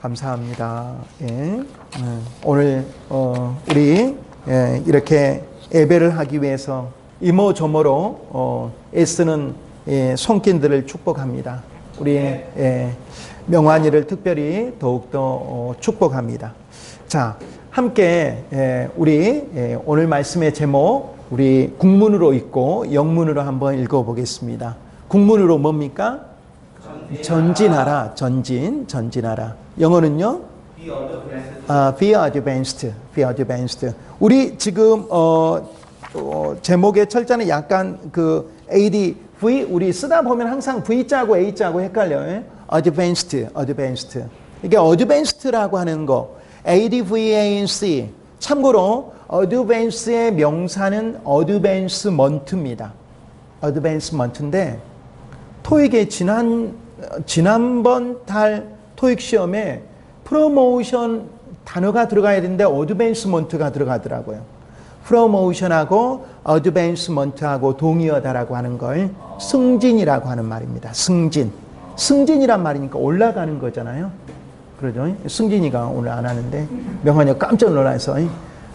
감사합니다. 예. 오늘 우리 이렇게 예배를 하기 위해서 이모저모로 애쓰는 손길들을 축복합니다. 우리 명환이를 특별히 더욱더 축복합니다. 자, 함께 우리 오늘 말씀의 제목 우리 국문으로 읽고 영문으로 한번 읽어보겠습니다. 국문으로 뭡니까? 전진하라, 전진하라. 영어는요? Be advanced. 우리 지금 제목의 철자는 약간 그 ADV 우리 쓰다 보면 항상 V자하고 A자하고 헷갈려요. Advanced. 이게 advanced라고 하는 거 ADVANC. 참고로 advance의 명사는 advancement입니다. advancement인데 토익의 지난번 달 토익 시험에 프로모션 단어가 들어가야 되는데 어드밴스먼트가 들어가더라고요. 프로모션하고 어드밴스먼트하고 동의어다라고 하는 걸 승진이라고 하는 말입니다. 승진이란 말이니까 올라가는 거잖아요. 그러죠? 승진이가 오늘 안 하는데 명환이가 깜짝 놀라서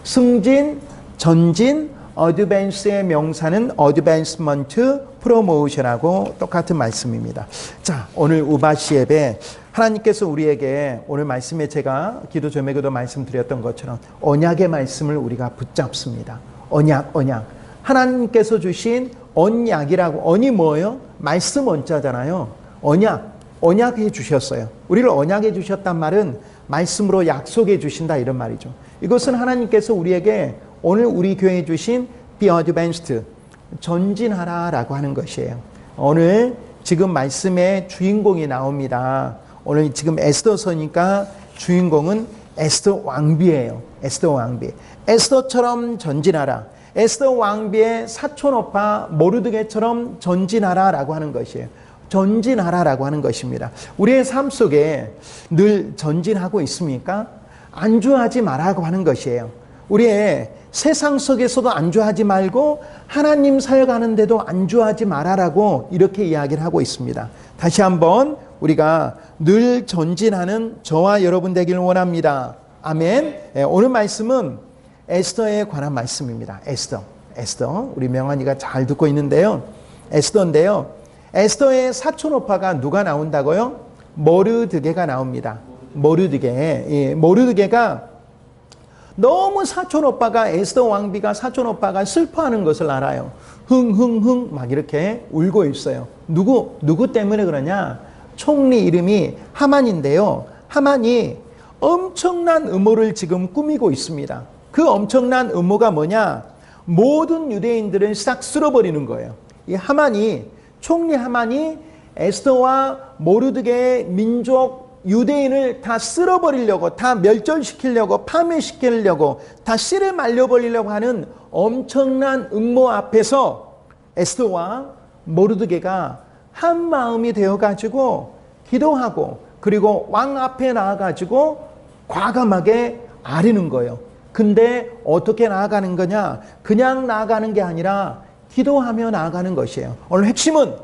승진, 전진, 어드밴스의 명사는 어드밴스먼트, 프로모션하고 똑같은 말씀입니다. 자, 오늘 우바시 예배 하나님께서 우리에게 오늘 말씀에 제가 기도 제목에도 말씀드렸던 것처럼 언약의 말씀을 우리가 붙잡습니다. 언약. 하나님께서 주신 언약이라고, 언이 뭐예요? 말씀 언자잖아요. 언약해 주셨어요. 우리를 언약해 주셨단 말은 말씀으로 약속해 주신다 이런 말이죠. 이것은 하나님께서 우리에게 오늘 우리 교회에 주신 Be advanced, 전진하라라고 하는 것이에요. 오늘 지금 말씀의 주인공이 나옵니다. 오늘 지금 에스더서니까 주인공은 에스더 왕비예요. 에스더 왕비. 에스더처럼 전진하라. 에스더 왕비의 사촌오빠 모르드게처럼 전진하라라고 하는 것이에요. 전진하라라고 하는 것입니다. 우리의 삶 속에 늘 전진하고 있습니까? 안주하지 말라고 하는 것이에요. 우리의 세상 속에서도 안주하지 말고 하나님 사역하는데도 안주하지 말아라고 이렇게 이야기를 하고 있습니다. 다시 한번 우리가 늘 전진하는 저와 여러분 되기를 원합니다. 아멘. 오늘 말씀은 에스더에 관한 말씀입니다. 에스더. 우리 명환이가 잘 듣고 있는데요. 에스더인데요. 에스더의 사촌오빠가 누가 나온다고요? 모르드게가 나옵니다. 모르드게가 너무 사촌오빠가 에스더 왕비가 사촌오빠가 슬퍼하는 것을 알아요. 흥 막 이렇게 울고 있어요. 누구 때문에 그러냐? 총리 이름이 하만인데요. 하만이 엄청난 음모를 지금 꾸미고 있습니다. 그 엄청난 음모가 뭐냐? 모든 유대인들을 싹 쓸어버리는 거예요. 이 총리 하만이 에스더와 모르드게의 민족 유대인을 다 쓸어버리려고, 다 멸절시키려고, 파멸시키려고, 다 씨를 말려버리려고 하는 엄청난 음모 앞에서 에스더와 모르드게가 한 마음이 되어가지고 기도하고 그리고 왕 앞에 나아가지고 과감하게 아뢰는 거예요. 근데 어떻게 나아가는 거냐? 그냥 나아가는 게 아니라 기도하며 나아가는 것이에요. 오늘 핵심은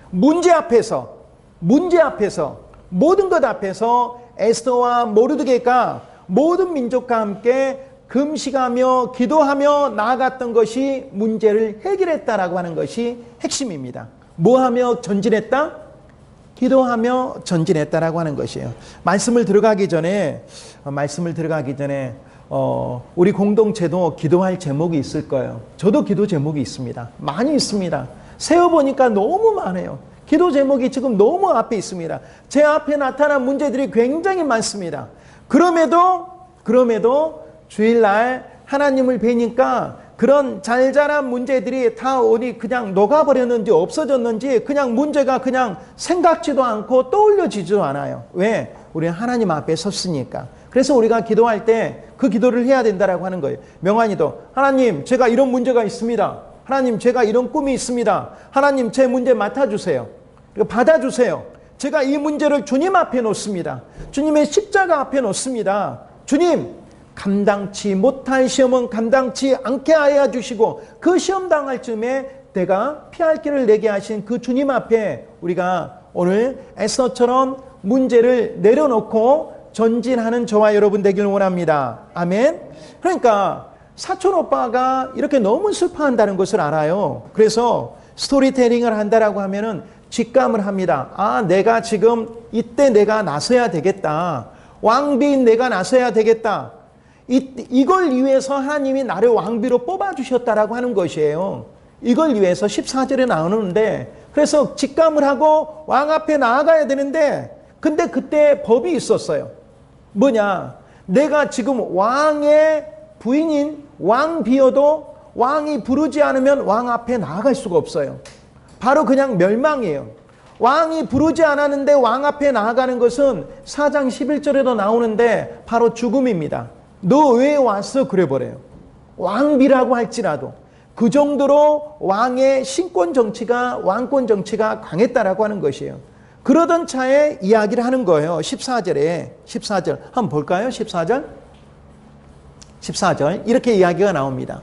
문제 앞에서 모든 것 앞에서 에스더와 모르드게가 모든 민족과 함께 금식하며 기도하며 나아갔던 것이 문제를 해결했다라고 하는 것이 핵심입니다. 뭐하며 전진했다? 기도하며 전진했다라고 하는 것이에요. 말씀을 들어가기 전에 우리 공동체도 기도할 제목이 있을 거예요. 저도 기도 제목이 있습니다. 많이 있습니다. 세어보니까 너무 많아요. 기도 제목이 지금 너무 앞에 있습니다. 제 앞에 나타난 문제들이 굉장히 많습니다. 그럼에도 주일날 하나님을 뵈니까 그런 잘잘한 문제들이 다 어디 그냥 녹아버렸는지 없어졌는지 그냥 문제가 그냥 생각지도 않고 떠올려지지도 않아요. 왜? 우리는 하나님 앞에 섰으니까. 그래서 우리가 기도할 때 그 기도를 해야 된다라고 하는 거예요. 명환이도 하나님 제가 이런 문제가 있습니다. 하나님 제가 이런 꿈이 있습니다. 하나님 제 문제 맡아주세요. 받아주세요. 제가 이 문제를 주님 앞에 놓습니다. 주님의 십자가 앞에 놓습니다. 주님 감당치 못할 시험은 감당치 않게 하여 주시고 그 시험 당할 즈음에 내가 피할 길을 내게 하신 그 주님 앞에 우리가 오늘 에스더처럼 문제를 내려놓고 전진하는 저와 여러분 되길 원합니다. 아멘. 그러니까 사촌 오빠가 이렇게 너무 슬퍼한다는 것을 알아요. 그래서 스토리텔링을 한다라고 하면은 직감을 합니다. 아, 내가 지금 이때 내가 나서야 되겠다. 왕비인 내가 나서야 되겠다. 이걸 위해서 하나님이 나를 왕비로 뽑아주셨다라고 하는 것이에요. 이걸 위해서 14절에 나오는데, 그래서 직감을 하고 왕 앞에 나아가야 되는데, 근데 그때 법이 있었어요. 뭐냐? 내가 지금 왕의 부인인 왕비여도 왕이 부르지 않으면 왕 앞에 나아갈 수가 없어요. 바로 그냥 멸망이에요. 왕이 부르지 않았는데 왕 앞에 나아가는 것은 4장 11절에도 나오는데 바로 죽음입니다. 너 왜 왔어? 그래 버려요. 왕비라고 할지라도 그 정도로 왕의 신권 정치가, 왕권 정치가 강했다라고 하는 것이에요. 그러던 차에 이야기를 하는 거예요. 14절 한번 볼까요? 14절 이렇게 이야기가 나옵니다.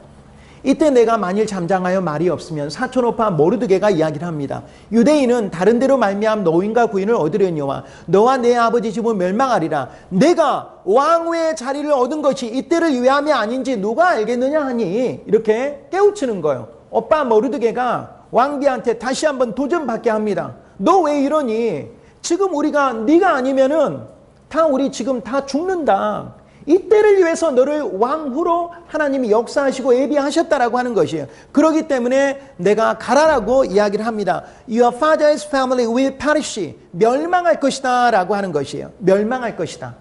이때 내가 만일 잠잠하여 말이 없으면 사촌오빠 모르드게가 이야기를 합니다. 유대인은 다른 데로 말미암 노인과 부인을 얻으려니와 너와 내 아버지 집은 멸망하리라. 내가 왕후의 자리를 얻은 것이 이때를 위함이 아닌지 누가 알겠느냐 하니 이렇게 깨우치는 거예요. 오빠 모르드게가 왕비한테 다시 한번 도전받게 합니다. 너 왜 이러니? 지금 네가 아니면은 우리 지금 다 죽는다. 이때를 위해서 너를 왕후로 하나님이 역사하시고 예비하셨다라고 하는 것이에요. 그렇기 때문에 내가 가라라고 이야기를 합니다. Your father's family will perish. 멸망할 것이다 라고 하는 것이에요. 멸망할 것이다.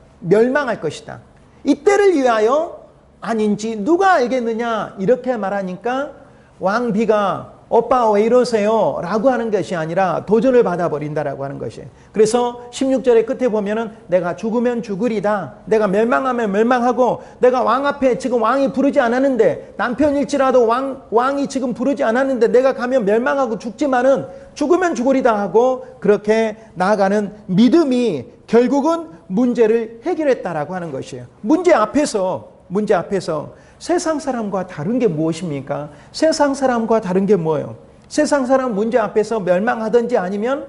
이때를 위하여 아닌지 누가 알겠느냐 이렇게 말하니까 왕비가 오빠 왜 이러세요? 라고 하는 것이 아니라 도전을 받아버린다라고 하는 것이에요. 그래서 16절의 끝에 보면은 내가 죽으면 죽으리다. 내가 멸망하면 멸망하고 내가 왕 앞에 지금 왕이 부르지 않았는데 남편일지라도 왕이 지금 부르지 않았는데 내가 가면 멸망하고 죽지만은 죽으면 죽으리다 하고 그렇게 나아가는 믿음이 결국은 문제를 해결했다라고 하는 것이에요. 문제 앞에서 세상 사람과 다른 게 무엇입니까? 세상 사람과 다른 게 뭐예요? 세상 사람 문제 앞에서 멸망하든지 아니면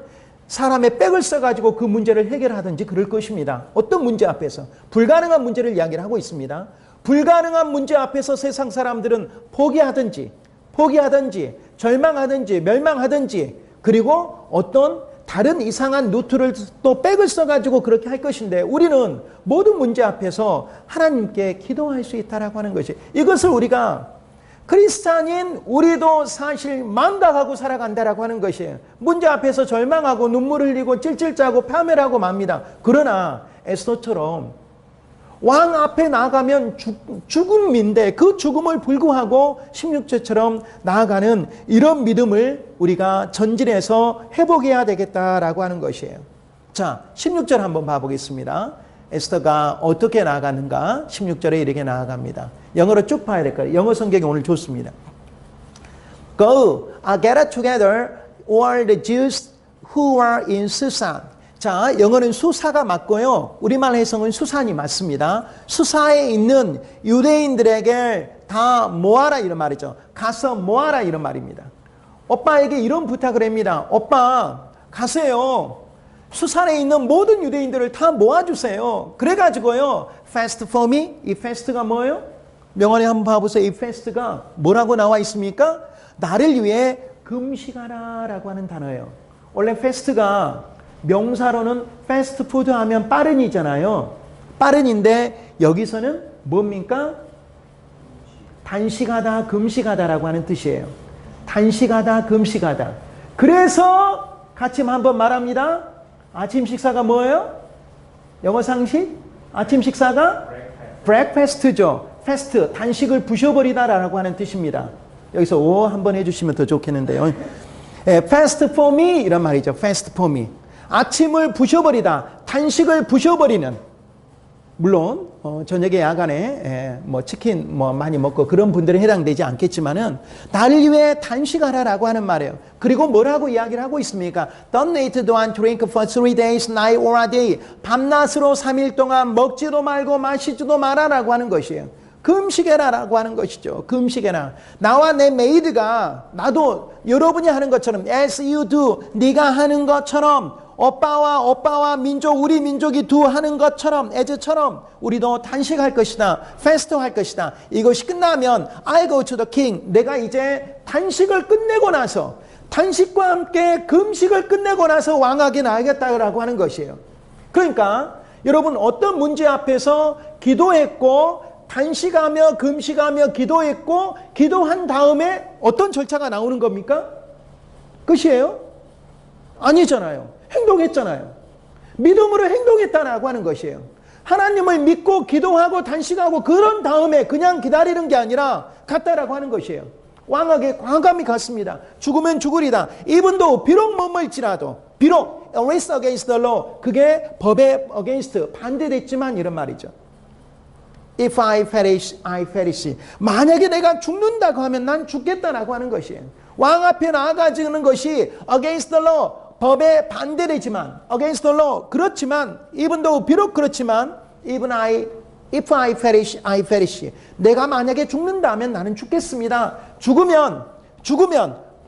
사람의 백을 써가지고 그 문제를 해결하든지 그럴 것입니다. 어떤 문제 앞에서? 불가능한 문제를 이야기를 하고 있습니다. 불가능한 문제 앞에서 세상 사람들은 포기하든지 절망하든지 멸망하든지 그리고 어떤 다른 이상한 노트를 또 백을 써가지고 그렇게 할 것인데 우리는 모든 문제 앞에서 하나님께 기도할 수 있다라고 하는 것이 이것을 우리가 크리스찬인 우리도 사실 망각하고 살아간다라고 하는 것이에요. 문제 앞에서 절망하고 눈물 흘리고 찔찔 짜고 파멸하고 맙니다. 그러나 에스더처럼 왕 앞에 나아가면 죽음인데 그 죽음을 불구하고 16절처럼 나아가는 이런 믿음을 우리가 전진해서 회복해야 되겠다라고 하는 것이에요. 자, 16절 한번 봐보겠습니다. 에스더가 어떻게 나아가는가? 16절에 이렇게 나아갑니다. 영어로 쭉 봐야 될 거예요. 영어 성경이 오늘 좋습니다. Go, gather together all the Jews who are in Susan. 자, 영어는 수사가 맞고요. 우리말 해석은 수산이 맞습니다. 수사에 있는 유대인들에게 다 모아라 이런 말이죠. 가서 모아라 이런 말입니다. 오빠에게 이런 부탁을 합니다. 오빠 가세요. 수산에 있는 모든 유대인들을 다 모아주세요. 그래가지고요. Fast for me. 이 fast가 뭐예요? 명언에 한번 봐보세요. 이 fast가 뭐라고 나와 있습니까? 나를 위해 금식하라 라고 하는 단어예요. 원래 fast가 명사로는 패스트푸드 하면 빠른이잖아요. 빠른인데 여기서는 뭡니까? 단식하다, 금식하다라고 하는 뜻이에요. 단식하다, 금식하다. 그래서 같이 한번 말합니다. 아침 식사가 뭐예요? 영어 상식? 아침 식사가? breakfast죠. fast, 단식을 부셔버리다라고 하는 뜻입니다. 여기서 오 한번 해주시면 더 좋겠는데요. fast for me 이런 말이죠. fast for me. 아침을 부셔버리다, 단식을 부셔버리는. 물론 저녁에 야간에 치킨 많이 먹고 그런 분들은 해당되지 않겠지만은 나를 위해 단식하라라고 하는 말이에요. 그리고 뭐라고 이야기를 하고 있습니까? Don't eat, don't drink for 3 days, night or a day. 밤낮으로 3일 동안 먹지도 말고 마시지도 마라라고 하는 것이에요. 금식해라라고 하는 것이죠. 금식해라. 나와 내 메이드가 나도 여러분이 하는 것처럼 as you do, 네가 하는 것처럼 오빠와 민족, 우리 민족이 두 하는 것처럼, 애즈처럼 우리도 단식할 것이다. 패스트할 것이다. 이것이 끝나면 I go to the king. 내가 이제 단식을 끝내고 나서, 단식과 함께 금식을 끝내고 나서 왕에게 나가겠다라고 하는 것이에요. 그러니까 여러분 어떤 문제 앞에서 기도했고 단식하며 금식하며 기도했고 기도한 다음에 어떤 절차가 나오는 겁니까? 끝이에요? 아니잖아요. 행동했잖아요. 믿음으로 행동했다라고 하는 것이에요. 하나님을 믿고 기도하고 단식하고 그런 다음에 그냥 기다리는 게 아니라 갔다라고 하는 것이에요. 왕에게 과감히 갔습니다. 죽으면 죽으리다. 이분도 비록 머물지라도, 비록 race against the law, 그게 법에 against, 반대됐지만 이런 말이죠. If I perish, I perish. 만약에 내가 죽는다고 하면 난 죽겠다라고 하는 것이에요. 왕 앞에 나아가지는 것이 against the law, 법에 반대되지만, against the law, 그렇지만, even though, 비록 그렇지만, if I perish, I perish. 내가 만약에 죽는다면 나는 죽겠습니다. 죽으면,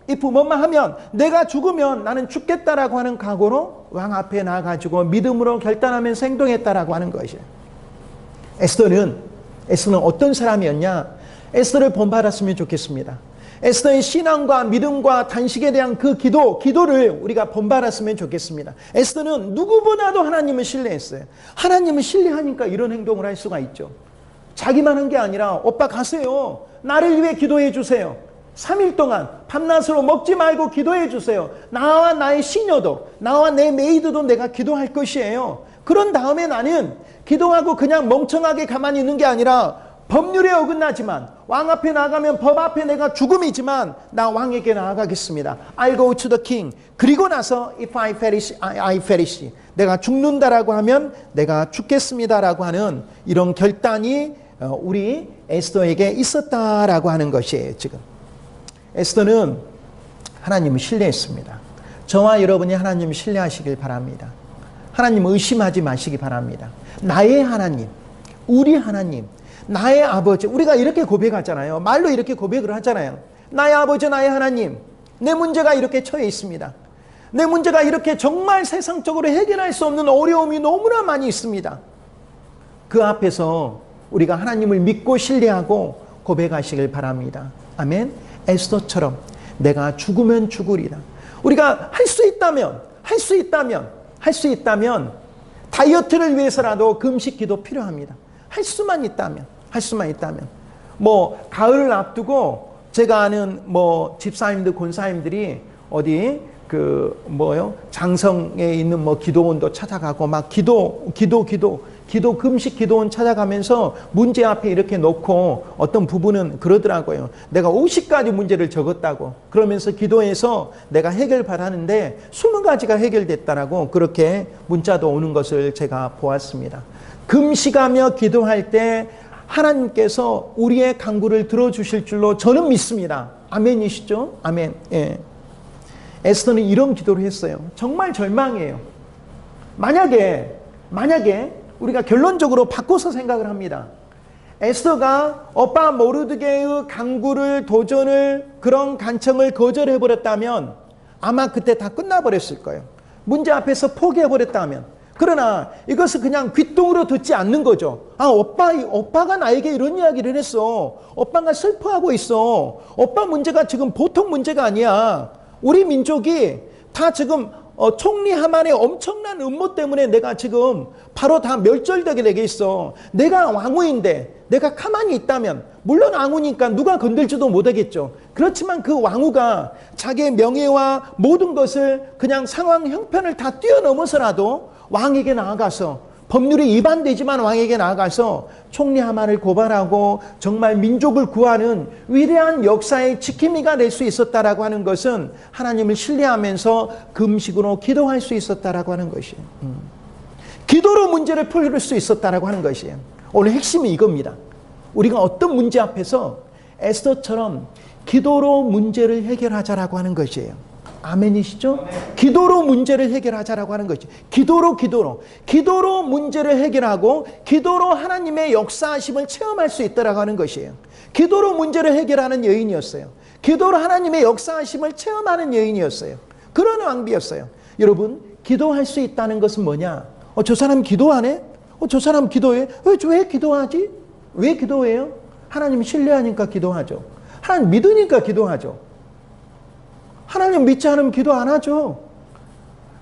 if 뭐만 하면, 내가 죽으면 나는 죽겠다라고 하는 각오로 왕 앞에 나아가지고 믿음으로 결단하면서 행동했다라고 하는 것이에요. 에스더는 어떤 사람이었냐? 에스더를 본받았으면 좋겠습니다. 에스더의 신앙과 믿음과 단식에 대한 그 기도를 우리가 본받았으면 좋겠습니다. 에스더는 누구보다도 하나님을 신뢰했어요. 하나님을 신뢰하니까 이런 행동을 할 수가 있죠. 자기만 한 게 아니라 오빠 가세요. 나를 위해 기도해 주세요. 3일 동안 밤낮으로 먹지 말고 기도해 주세요. 나와 나의 시녀도, 나와 내 메이드도 내가 기도할 것이에요. 그런 다음에 나는 기도하고 그냥 멍청하게 가만히 있는 게 아니라 법률에 어긋나지만 왕 앞에 나가면 법 앞에 내가 죽음이지만 나 왕에게 나아가겠습니다. I'll go to the king. 그리고 나서 if I perish, I perish. 내가 죽는다라고 하면 내가 죽겠습니다라고 하는 이런 결단이 우리 에스더에게 있었다라고 하는 것이에요. 지금 에스더는 하나님을 신뢰했습니다. 저와 여러분이 하나님을 신뢰하시길 바랍니다. 하나님 의심하지 마시기 바랍니다. 나의 하나님, 우리 하나님, 나의 아버지. 우리가 이렇게 고백하잖아요. 말로 이렇게 고백을 하잖아요. 나의 아버지, 나의 하나님, 내 문제가 이렇게 처해 있습니다. 내 문제가 이렇게 정말 세상적으로 해결할 수 없는 어려움이 너무나 많이 있습니다. 그 앞에서 우리가 하나님을 믿고 신뢰하고 고백하시길 바랍니다. 아멘. 에스더처럼 내가 죽으면 죽으리라. 우리가 할 수 있다면 다이어트를 위해서라도 금식 기도 필요합니다. 할 수만 있다면 뭐 가을을 앞두고 제가 아는 뭐 집사님들 권사님들이 어디 장성에 있는 뭐 기도원도 찾아가고 막 기도 금식 기도원 찾아가면서 문제 앞에 이렇게 놓고 어떤 부부는 그러더라고요. 내가 50가지 문제를 적었다고. 그러면서 기도해서 내가 해결받았는데 20가지가 해결됐다라고 그렇게 문자도 오는 것을 제가 보았습니다. 금식하며 기도할 때 하나님께서 우리의 간구를 들어주실 줄로 저는 믿습니다. 아멘이시죠? 아멘. 예. 에스더는 이런 기도를 했어요. 정말 절망이에요. 만약에 우리가 결론적으로 바꿔서 생각을 합니다. 에스더가 오빠 모르드게의 간구를, 도전을, 그런 간청을 거절해버렸다면 아마 그때 다 끝나버렸을 거예요. 문제 앞에서 포기해버렸다면. 그러나 이것을 그냥 귓등으로 듣지 않는 거죠. 아, 오빠가 나에게 이런 이야기를 했어. 오빠가 슬퍼하고 있어. 오빠 문제가 지금 보통 문제가 아니야. 우리 민족이 다 지금 총리 하만의 엄청난 음모 때문에 내가 지금 바로 다 멸절되게 되게 있어. 내가 왕후인데 내가 가만히 있다면, 물론 왕후니까 누가 건들지도 못하겠죠. 그렇지만 그 왕후가 자기의 명예와 모든 것을 그냥 상황 형편을 다 뛰어넘어서라도 왕에게 나아가서, 법률이 위반되지만 왕에게 나아가서 총리 하만을 고발하고 정말 민족을 구하는 위대한 역사의 지킴이가 될 수 있었다라고 하는 것은 하나님을 신뢰하면서 금식으로 기도할 수 있었다라고 하는 것이에요. 기도로 문제를 풀 수 있었다라고 하는 것이에요. 오늘 핵심이 이겁니다. 우리가 어떤 문제 앞에서 에스더처럼 기도로 문제를 해결하자라고 하는 것이에요. 아멘이시죠? 아멘. 기도로 문제를 해결하자라고 하는 것이. 기도로 문제를 해결하고 기도로 하나님의 역사하심을 체험할 수 있다라고 하는 것이에요. 기도로 문제를 해결하는 여인이었어요. 기도로 하나님의 역사하심을 체험하는 여인이었어요. 그런 왕비였어요. 여러분, 기도할 수 있다는 것은 뭐냐? 저 사람 기도하네? 저 사람 기도해? 왜 기도하지? 왜 기도해요? 하나님 신뢰하니까 기도하죠. 하나님 믿으니까 기도하죠. 하나님 믿지 않으면 기도 안 하죠.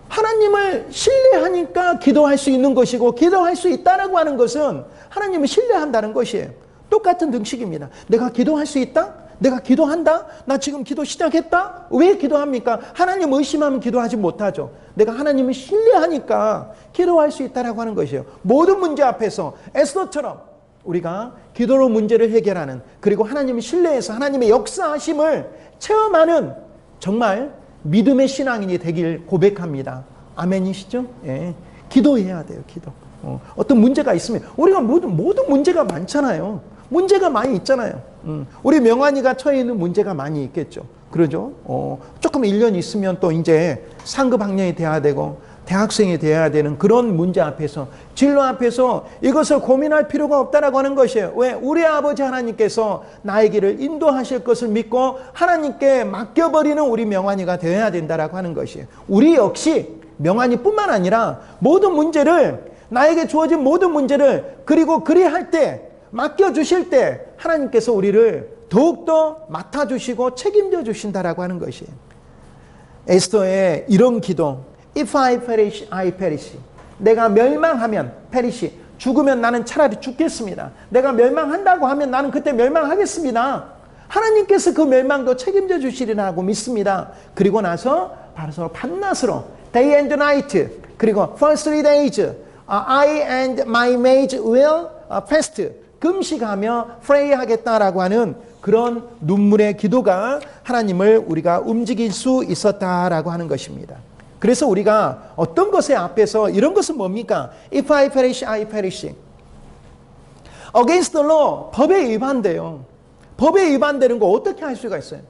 하나님을 신뢰하니까 기도할 수 있는 것이고, 기도할 수 있다라고 하는 것은 하나님을 신뢰한다는 것이에요. 똑같은 등식입니다. 내가 기도할 수 있다? 내가 기도한다? 나 지금 기도 시작했다? 왜 기도합니까? 하나님 의심하면 기도하지 못하죠. 내가 하나님을 신뢰하니까 기도할 수 있다라고 하는 것이에요. 모든 문제 앞에서 에스더처럼 우리가 기도로 문제를 해결하는, 그리고 하나님을 신뢰해서 하나님의 역사하심을 체험하는 정말 믿음의 신앙인이 되길 고백합니다. 아멘이시죠? 예. 기도해야 돼요. 기도. 어떤 문제가 있으면, 우리가 모든 문제가 많잖아요. 문제가 많이 있잖아요. 우리 명환이가 처해 있는 문제가 많이 있겠죠. 그러죠? 조금 1년 있으면 또 이제 상급 학년이 돼야 되고 대학생이 돼야 되는 그런 문제 앞에서, 진로 앞에서 이것을 고민할 필요가 없다라고 하는 것이에요. 왜? 우리 아버지 하나님께서 나의 길을 인도하실 것을 믿고 하나님께 맡겨버리는 우리 명환이가 되어야 된다라고 하는 것이에요. 우리 역시 명환이뿐만 아니라 모든 문제를, 나에게 주어진 모든 문제를, 그리고 그리할 때, 맡겨주실 때 하나님께서 우리를 더욱더 맡아주시고 책임져 주신다라고 하는 것이에요. 에스더의 이런 기도, If I perish, I perish. 내가 멸망하면, perish, 죽으면 나는 차라리 죽겠습니다. 내가 멸망한다고 하면 나는 그때 멸망하겠습니다. 하나님께서 그 멸망도 책임져 주시리라고 믿습니다. 그리고 나서 바로 밤낮으로 day and night, 그리고 for 3 days I and my maids will fast, 금식하며 pray 하겠다라고 하는 그런 눈물의 기도가 하나님을 우리가 움직일 수 있었다라고 하는 것입니다. 그래서 우리가 어떤 것에 앞에서, 이런 것은 뭡니까? If I perish, I perish. Against the law, 법에 위반돼요. 법에 위반되는 거 어떻게 할 수가 있어요?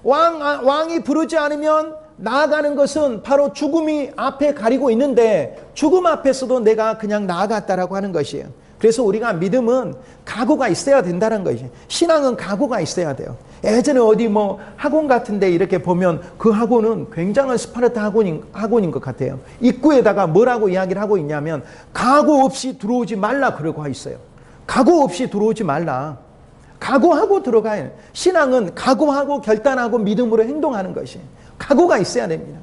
왕이 부르지 않으면 나아가는 것은 바로 죽음이 앞에 가리고 있는데, 죽음 앞에서도 내가 그냥 나아갔다라고 하는 것이에요. 그래서 우리가 믿음은 각오가 있어야 된다는 것이에요. 신앙은 각오가 있어야 돼요. 예전에 어디 학원 같은데 이렇게 보면 그 학원은 굉장한 스파르타 학원인 것 같아요. 입구에다가 뭐라고 이야기를 하고 있냐면, 각오 없이 들어오지 말라 그러고 있어요. 각오 없이 들어오지 말라. 각오하고 들어가야 해요. 신앙은 각오하고 결단하고 믿음으로 행동하는 것이에요. 각오가 있어야 됩니다.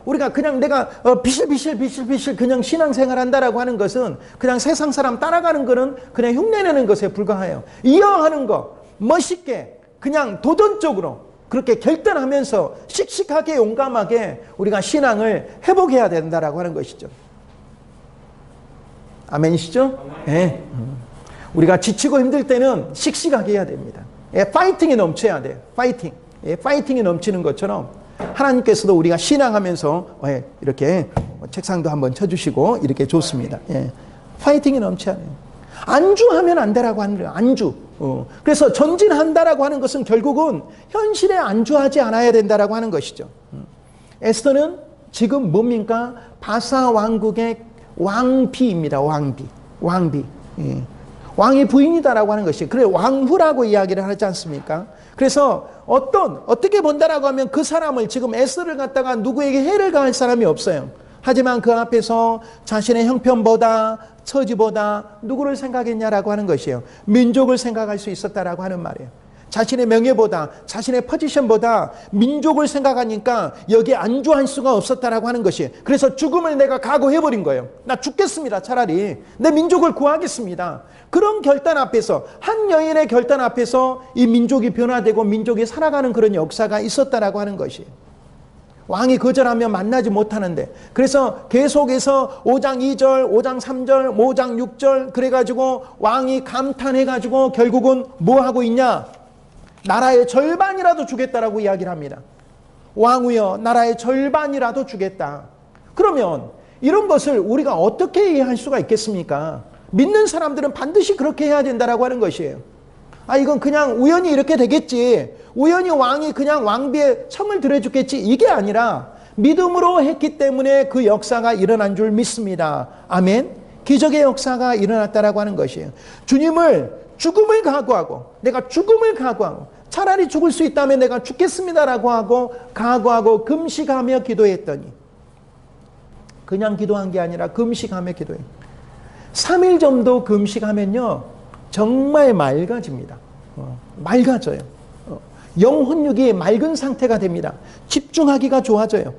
우리가 그냥 내가 비실비실 그냥 신앙생활 한다라고 하는 것은 그냥 세상 사람 따라가는 거는 그냥 흉내내는 것에 불과해요. 이어하는 거, 멋있게, 그냥 도전적으로 그렇게 결단하면서 씩씩하게 용감하게 우리가 신앙을 회복해야 된다라고 하는 것이죠. 아멘이시죠? 네. 우리가 지치고 힘들 때는 씩씩하게 해야 됩니다. 파이팅이 넘쳐야 돼요. 파이팅이 넘치는 것처럼 하나님께서도 우리가 신앙하면서 이렇게 책상도 한번 쳐주시고 이렇게 좋습니다. 파이팅이 넘쳐야 돼요. 안주하면 안 되라고 하는 거예요. 안주. 그래서 전진한다라고 하는 것은 결국은 현실에 안주하지 않아야 된다라고 하는 것이죠. 에스더는 지금 뭡니까? 바사 왕국의 왕비입니다. 왕비. 왕의 부인이다라고 하는 것이, 그래 왕후라고 이야기를 하지 않습니까? 그래서 어떻게 본다라고 하면 그 사람을, 지금 에스더를 갖다가 누구에게 해를 가할 사람이 없어요. 하지만 그 앞에서 자신의 형편보다, 처지보다 누구를 생각했냐라고 하는 것이에요. 민족을 생각할 수 있었다라고 하는 말이에요. 자신의 명예보다, 자신의 포지션보다 민족을 생각하니까 여기에 안주할 수가 없었다라고 하는 것이에요. 그래서 죽음을 내가 각오해버린 거예요. 나 죽겠습니다. 차라리 내 민족을 구하겠습니다. 그런 결단 앞에서, 한 여인의 결단 앞에서 이 민족이 변화되고 민족이 살아가는 그런 역사가 있었다라고 하는 것이에요. 왕이 거절하면 만나지 못하는데, 그래서 계속해서 5장 2절, 5장 3절, 5장 6절 그래가지고 왕이 감탄해가지고 결국은 뭐 하고 있냐? 나라의 절반이라도 주겠다라고 이야기를 합니다. 왕이여, 나라의 절반이라도 주겠다. 그러면 이런 것을 우리가 어떻게 이해할 수가 있겠습니까? 믿는 사람들은 반드시 그렇게 해야 된다라고 하는 것이에요. 이건 그냥 우연히 이렇게 되겠지, 우연히 왕이 그냥 왕비의 청을 들어주겠지, 이게 아니라 믿음으로 했기 때문에 그 역사가 일어난 줄 믿습니다. 아멘. 기적의 역사가 일어났다라고 하는 것이에요. 죽음을 각오하고, 내가 죽음을 각오하고, 차라리 죽을 수 있다면 내가 죽겠습니다라고 하고 각오하고 금식하며 기도했더니, 그냥 기도한 게 아니라 금식하며 기도해. 3일 정도 금식하면요 정말 맑아집니다. 맑아져요. 영혼육이 맑은 상태가 됩니다. 집중하기가 좋아져요.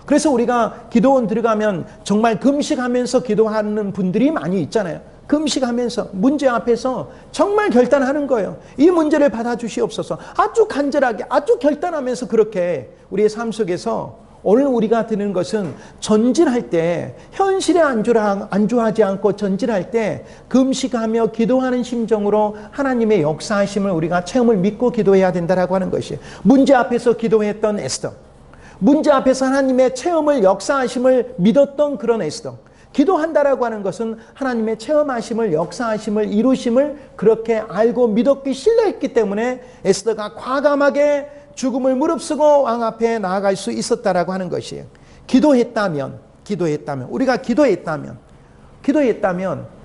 그래서 우리가 기도원 들어가면 정말 금식하면서 기도하는 분들이 많이 있잖아요. 금식하면서 문제 앞에서 정말 결단하는 거예요. 이 문제를 받아주시옵소서. 아주 간절하게, 아주 결단하면서 그렇게 우리의 삶 속에서 오늘 우리가 드는 것은 전진할 때, 현실에 안주하지 않고 전진할 때 금식하며 기도하는 심정으로 하나님의 역사하심을 우리가 체험을 믿고 기도해야 된다라고 하는 것이에요. 문제 앞에서 기도했던 에스더, 문제 앞에서 하나님의 체험을 역사하심을 믿었던 그런 에스더. 기도한다라고 하는 것은 하나님의 체험하심을, 역사하심을, 이루심을 그렇게 알고 믿었기, 신뢰했기 때문에 에스더가 과감하게 죽음을 무릅쓰고 왕 앞에 나아갈 수 있었다라고 하는 것이에요. 기도했다면 우리가 기도했다면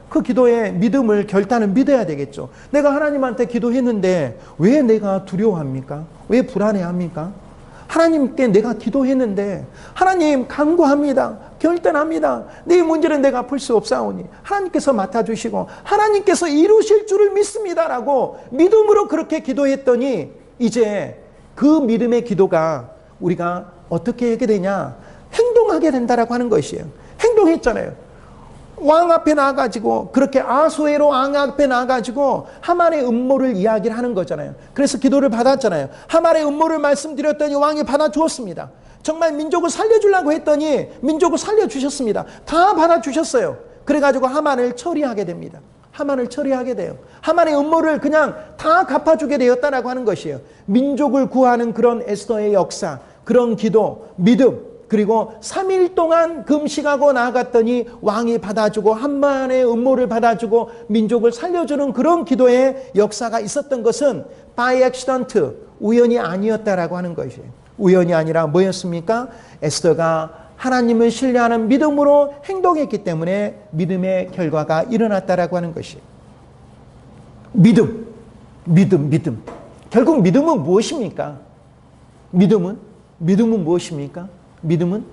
그 기도의 믿음을, 결단을 믿어야 되겠죠. 내가 하나님한테 기도했는데 왜 내가 두려워합니까? 왜 불안해합니까? 하나님께 내가 기도했는데 하나님 간구합니다. 결단합니다. 네 문제는 내가 풀 수 없사오니 하나님께서 맡아주시고 하나님께서 이루실 줄을 믿습니다라고 믿음으로 그렇게 기도했더니 이제 그 믿음의 기도가 우리가 어떻게 하게 되냐? 행동하게 된다라고 하는 것이에요. 행동했잖아요. 왕 앞에 나가지고 그렇게 아소에로 왕 앞에 나가지고 하만의 음모를 이야기를 하는 거잖아요. 그래서 기도를 받았잖아요. 하만의 음모를 말씀드렸더니 왕이 받아주었습니다. 정말 민족을 살려주려고 했더니 민족을 살려주셨습니다. 다 받아주셨어요. 그래가지고 하만을 처리하게 됩니다. 하만을 처리하게 돼요. 하만의 음모를 그냥 다 갚아주게 되었다라고 하는 것이에요. 민족을 구하는 그런 에스더의 역사, 그런 기도, 믿음, 그리고 3일 동안 금식하고 나아갔더니 왕이 받아주고 하만의 음모를 받아주고 민족을 살려주는 그런 기도의 역사가 있었던 것은 by accident, 우연이 아니었다라고 하는 것이에요. 우연이 아니라 뭐였습니까? 에스더가 하나님을 신뢰하는 믿음으로 행동했기 때문에 믿음의 결과가 일어났다라고 하는 것이에요. 믿음. 결국 믿음은 무엇입니까? 믿음은 무엇입니까? 믿음은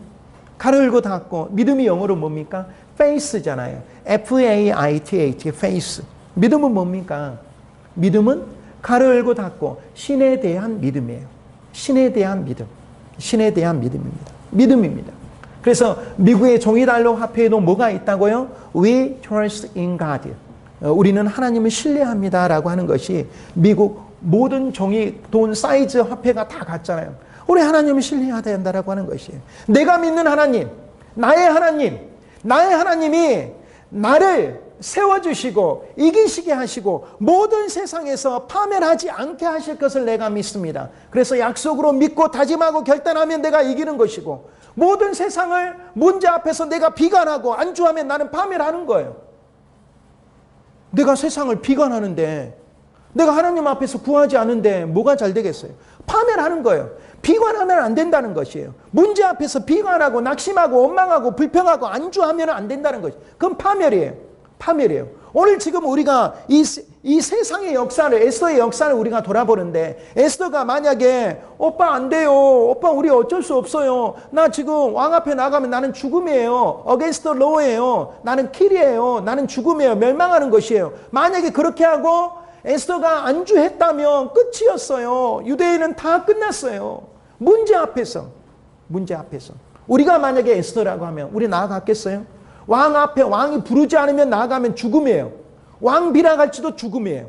가로 열고 닫고, 믿음이 영어로 뭡니까? faith잖아요. F-A-I-T-H, faith. 믿음은 뭡니까? 믿음은 가로 열고 닫고 신에 대한 믿음이에요. 신에 대한 믿음입니다. 믿음입니다. 그래서 미국의 종이달러 화폐에도 뭐가 있다고요? We trust in God. 우리는 하나님을 신뢰합니다라고 하는 것이 미국 모든 종이 돈 사이즈 화폐가 다 같잖아요. 우리 하나님을 신뢰해야 된다라고 하는 것이에요. 내가 믿는 하나님, 나의 하나님이 나를 세워주시고 이기시게 하시고 모든 세상에서 파멸하지 않게 하실 것을 내가 믿습니다. 그래서 약속으로 믿고 다짐하고 결단하면 내가 이기는 것이고, 모든 세상을 문제 앞에서 내가 비관하고 안주하면 나는 파멸하는 거예요. 내가 세상을 비관하는데, 내가 하나님 앞에서 구하지 않은데 뭐가 잘 되겠어요? 파멸하는 거예요. 비관하면 안 된다는 것이에요. 문제 앞에서 비관하고 낙심하고 원망하고 불평하고 안주하면 안 된다는 것이에요. 그건 파멸이에요. 오늘 지금 우리가 이 세상의 역사를, 에스더의 역사를 우리가 돌아보는데, 에스더가 만약에 오빠 안 돼요, 오빠 우리 어쩔 수 없어요, 나 지금 왕 앞에 나가면 나는 죽음이에요, against the law예요, 나는 킬이에요, 나는 죽음이에요, 멸망하는 것이에요. 만약에 그렇게 하고 에스더가 안주했다면 끝이었어요. 유대인은 다 끝났어요. 문제 앞에서 우리가 만약에 에스더라고 하면 우리 나아갔겠어요? 왕 앞에 왕이 부르지 않으면 나아가면 죽음이에요. 왕 비나갈지도 죽음이에요.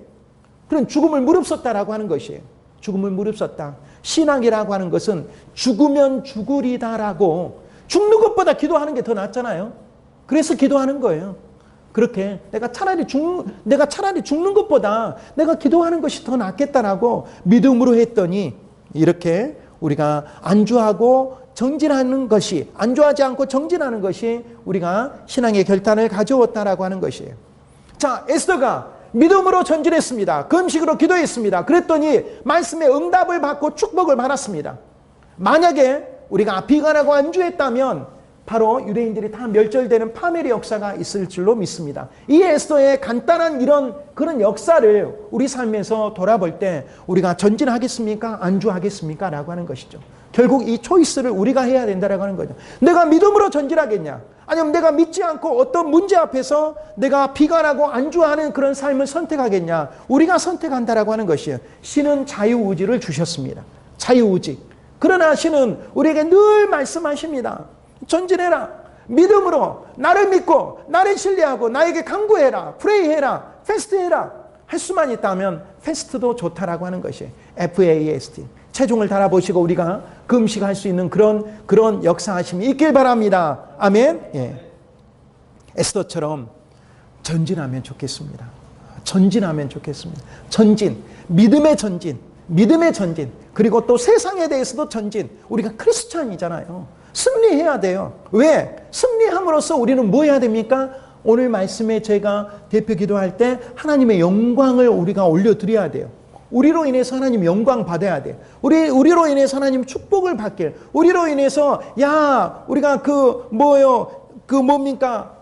그런 죽음을 무릅썼다라고 하는 것이에요. 죽음을 무릅썼다. 신앙이라고 하는 것은 죽으면 죽으리다라고, 죽는 것보다 기도하는 게 더 낫잖아요. 그래서 기도하는 거예요. 그렇게 내가 차라리 죽는 것보다 내가 기도하는 것이 더 낫겠다라고 믿음으로 했더니, 이렇게 우리가 안주하고 정진하는 것이, 안주하지 않고 정진하는 것이 우리가 신앙의 결단을 가져왔다라고 하는 것이에요. 자, 에스더가 믿음으로 전진했습니다. 금식으로 기도했습니다. 그랬더니 말씀의 응답을 받고 축복을 받았습니다. 만약에 우리가 비관하고 안주했다면 바로 유대인들이 다 멸절되는 파멸의 역사가 있을 줄로 믿습니다. 이 에스더의 간단한 그런 역사를 우리 삶에서 돌아볼 때 우리가 전진하겠습니까? 안주하겠습니까? 라고 하는 것이죠. 결국 이 초이스를 우리가 해야 된다라고 하는 거죠. 내가 믿음으로 전진하겠냐? 아니면 내가 믿지 않고 어떤 문제 앞에서 내가 비관하고 안주하는 그런 삶을 선택하겠냐? 우리가 선택한다라고 하는 것이에요. 신은 자유의지를 주셨습니다. 자유의지. 그러나 신은 우리에게 늘 말씀하십니다. 전진해라. 믿음으로 나를 믿고 나를 신뢰하고 나에게 간구해라. 프레이해라. 패스트해라. 할 수만 있다면 패스트도 좋다라고 하는 것이에요. FAST. 체중을 달아보시고 우리가 금식할 수 있는 그런 역사하심이 있길 바랍니다. 아멘. 예. 에스더처럼 전진하면 좋겠습니다. 전진하면 좋겠습니다. 전진, 믿음의 전진, 믿음의 전진, 그리고 또 세상에 대해서도 전진. 우리가 크리스찬이잖아요. 승리해야 돼요. 왜? 승리함으로써 우리는 뭐 해야 됩니까? 오늘 말씀에 제가 대표 기도할 때 하나님의 영광을 우리가 올려드려야 돼요. 우리로 인해서 하나님 영광 받아야 돼. 우리로 인해서 하나님 축복을 받길. 우리로 인해서 우리가 뭡니까?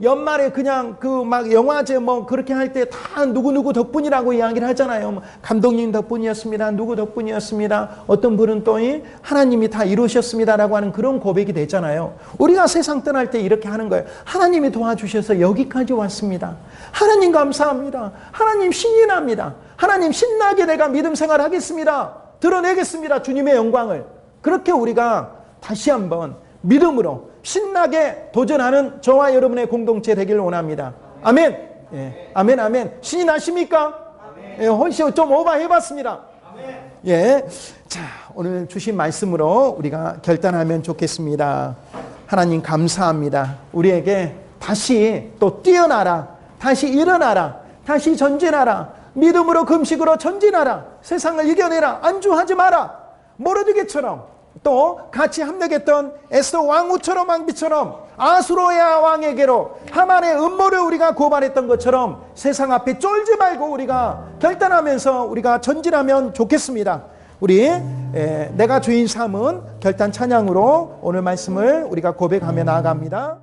연말에 그냥 막 영화제 그렇게 할 때 다 누구 덕분이라고 이야기를 하잖아요. 감독님 덕분이었습니다. 누구 덕분이었습니다. 어떤 분은 또 하나님이 다 이루셨습니다라고 하는 그런 고백이 되잖아요. 우리가 세상 떠날 때 이렇게 하는 거예요. 하나님이 도와주셔서 여기까지 왔습니다. 하나님 감사합니다. 하나님 신이 납니다. 하나님 신나게 내가 믿음 생활하겠습니다. 드러내겠습니다. 주님의 영광을. 그렇게 우리가 다시 한번 믿음으로 신나게 도전하는 저와 여러분의 공동체 되기를 원합니다. 아멘. 예. 아멘, 아멘. 신이 나십니까? 예, 훨씬 좀 오버해봤습니다. 예. 자, 오늘 주신 말씀으로 우리가 결단하면 좋겠습니다. 하나님 감사합니다. 우리에게 다시 또 뛰어나라. 다시 일어나라. 다시 전진하라. 믿음으로 금식으로 전진하라. 세상을 이겨내라. 안주하지 마라. 모르드게처럼 또 같이 합력했던 에스더 왕후처럼 왕비처럼 아수로야 왕에게로 하만의 음모를 우리가 고발했던 것처럼 세상 앞에 쫄지 말고 우리가 결단하면서 우리가 전진하면 좋겠습니다. 우리 내가 주인 삼은 결단 찬양으로 오늘 말씀을 우리가 고백하며 나아갑니다.